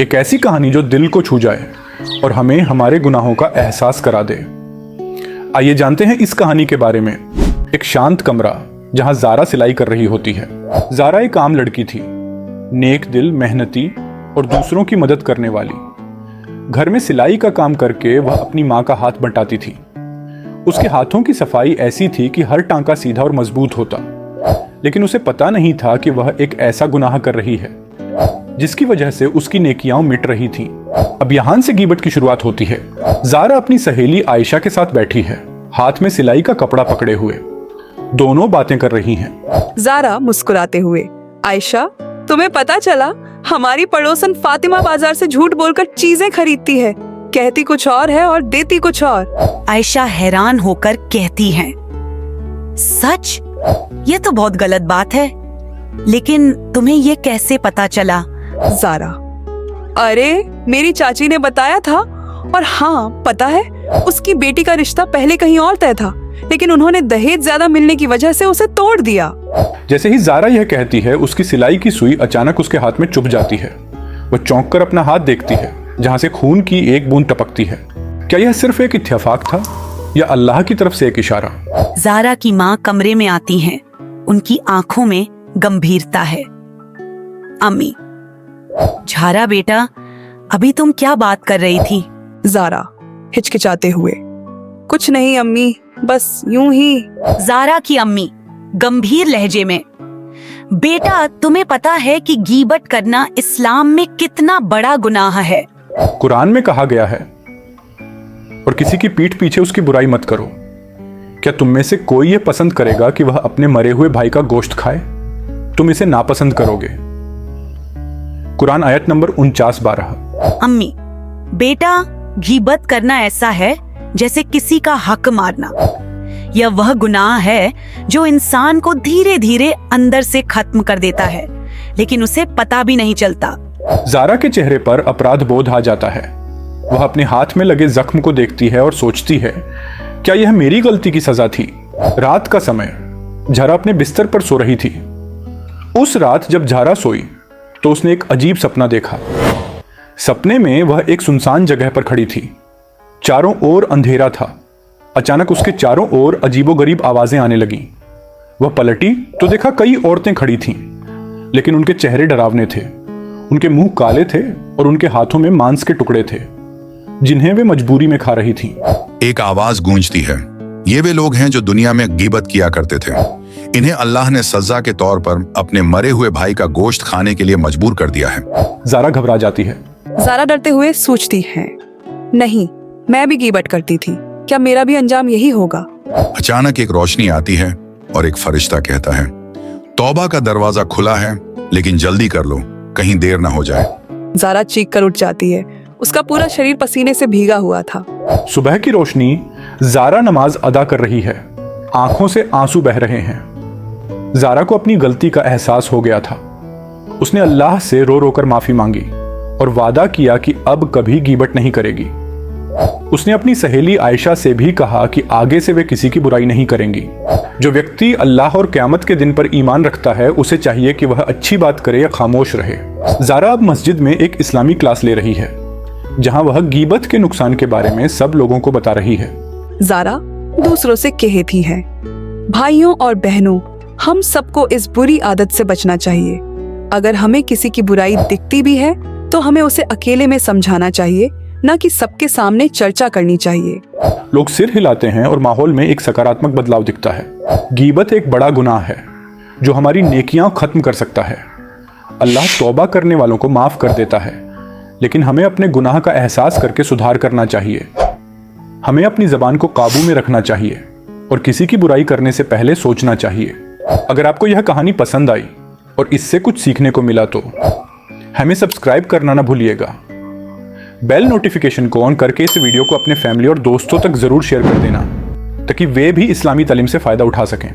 एक ऐसी कहानी जो दिल को छू जाए और हमें हमारे गुनाहों का एहसास करा दे। आइए जानते हैं इस कहानी के बारे में। एक शांत कमरा जहां जारा सिलाई कर रही होती है। जारा एक आम लड़की थी, नेक दिल, मेहनती और दूसरों की मदद करने वाली। घर में सिलाई का काम करके वह अपनी माँ का हाथ बटाती थी। उसके हाथों की सफाई ऐसी थी कि हर टांका सीधा और मजबूत होता, लेकिन उसे पता नहीं था कि वह एक ऐसा गुनाह कर रही है जिसकी वजह से उसकी नेकियां मिट रही थीं। अब यहां से गीबत की शुरुआत होती है। जारा अपनी सहेली आयशा के साथ बैठी है, हाथ में सिलाई का कपड़ा पकड़े हुए। दोनों बातें कर रही हैं। जारा मुस्कुराते हुए, आयशा, तुम्हें पता चला हमारी पड़ोसन फातिमा बाजार से झूठ बोलकर चीजें खरीदती है। कहती कुछ और है और देती कुछ और। आयशा हैरान होकर कहती है, सच? ये तो बहुत गलत बात है, लेकिन तुम्हें ये कैसे पता चला? जारा, अरे मेरी चाची ने बताया था। और हाँ, पता है, उसकी बेटी का रिश्ता पहले कहीं और तय था, लेकिन उन्होंने दहेज ज्यादा मिलने की वजह से उसे तोड़ दिया। जैसे ही जारा यह कहती है, उसकी सिलाई की सुई अचानक उसके हाथ में चुभ जाती है। वह चौंक कर अपना हाथ देखती है, जहां से खून की एक बूंद टपकती है। क्या यह सिर्फ एक इत्तेफाक था या अल्लाह की तरफ से एक इशारा? जारा की माँ कमरे में आती हैं। उनकी आंखों में गंभीरता है। अम्मी, झारा बेटा, अभी तुम क्या बात कर रही थी? जारा हिचकिचाते हुए, कुछ नहीं अम्मी, बस यूं ही। जारा की अम्मी गंभीर लहजे में, बेटा तुम्हें पता है कि गीबत करना इस्लाम में कितना बड़ा गुनाह है? कुरान में कहा गया है, और किसी की पीठ पीछे उसकी बुराई मत करो। क्या तुम में से कोई ये पसंद करेगा कि वह अपने मरे हुए भाई का गोश्त खाए? तुम इसे नापसंद करोगे। कुरान आयत नंबर 49-12। अम्मी, बेटा गीबत करना ऐसा है जैसे किसी का हक मारना। यह वह गुनाह है जो इंसान को धीरे धीरे अंदर से खत्म कर देता है, लेकिन उसे पता भी नहीं चलता। जारा के चेहरे पर अपराध बोध आ जाता है। वह अपने हाथ में लगे जख्म को देखती है और सोचती है, क्या यह मेरी गलती की सजा थी? रात का समय, झारा अपने बिस्तर पर सो रही थी। उस रात जब झारा सोई तो उसने एक अजीब सपना देखा। सपने में वह एक सुनसान जगह पर खड़ी थी। चारों ओर अंधेरा था। अचानक उसके चारों ओर अजीबोगरीब आवाजें आने लगीं। वह पलटी तो देखा कई औरतें खड़ी थीं, लेकिन उनके चेहरे डरावने थे। उनके मुंह काले थे और उनके हाथों में मांस के टुकड़े थे, जिन्हें वे मजबूरी में खा रही थीं। एक आवाज गूंजती है, ये वे लोग हैं जो दुनिया में गीबत किया करते थे। इन्हें अल्लाह ने सजा के तौर पर अपने मरे हुए भाई का गोश्त खाने के लिए मजबूर कर दिया है। जारा घबरा जाती है। जारा डरते हुए सोचती है, नहीं, मैं भी गीबत करती थी, क्या मेरा भी अंजाम यही होगा? अचानक एक रोशनी आती है और एक फरिश्ता कहता है, तौबा का दरवाजा खुला है, लेकिन जल्दी कर लो, कहीं देर ना हो जाए। जारा चीख कर उठ जाती है। उसका पूरा शरीर पसीने से भीगा हुआ था। सुबह की रोशनी, जारा नमाज अदा कर रही है। आंखों से आंसू बह रहे हैं। जारा को अपनी गलती का एहसास हो गया था। उसने अल्लाह से रो रो कर माफी मांगी और वादा किया कि अब कभी गीबत नहीं करेगी। उसने अपनी सहेली आयशा से भी कहा कि आगे से वे किसी की बुराई नहीं करेंगी। जो व्यक्ति अल्लाह और क़यामत के दिन पर ईमान रखता है, उसे चाहिए कि वह अच्छी बात करे या खामोश रहे। जारा अब मस्जिद में एक इस्लामी क्लास ले रही है, जहां वह गीबत के नुकसान के बारे में सब लोगों को बता रही है। जारा दूसरों से कहती है, भाइयों और बहनों, हम सबको इस बुरी आदत से बचना चाहिए। अगर हमें किसी की बुराई दिखती भी है तो हमें उसे अकेले में समझाना चाहिए, न कि सबके सामने चर्चा करनी चाहिए। लोग सिर हिलाते हैं और माहौल में एक सकारात्मक बदलाव दिखता है। गीबत एक बड़ा गुनाह है जो हमारी नेकियां खत्म कर सकता है। अल्लाह तौबा करने वालों को माफ कर देता है, लेकिन हमें अपने गुनाह का एहसास करके सुधार करना चाहिए। हमें अपनी जबान को काबू में रखना चाहिए और किसी की बुराई करने से पहले सोचना चाहिए। अगर आपको यह कहानी पसंद आई और इससे कुछ सीखने को मिला तो हमें सब्सक्राइब करना ना भूलिएगा। बेल नोटिफिकेशन को ऑन करके इस वीडियो को अपने फैमिली और दोस्तों तक जरूर शेयर कर देना, ताकि वे भी इस्लामी तालीम से फायदा उठा सकें।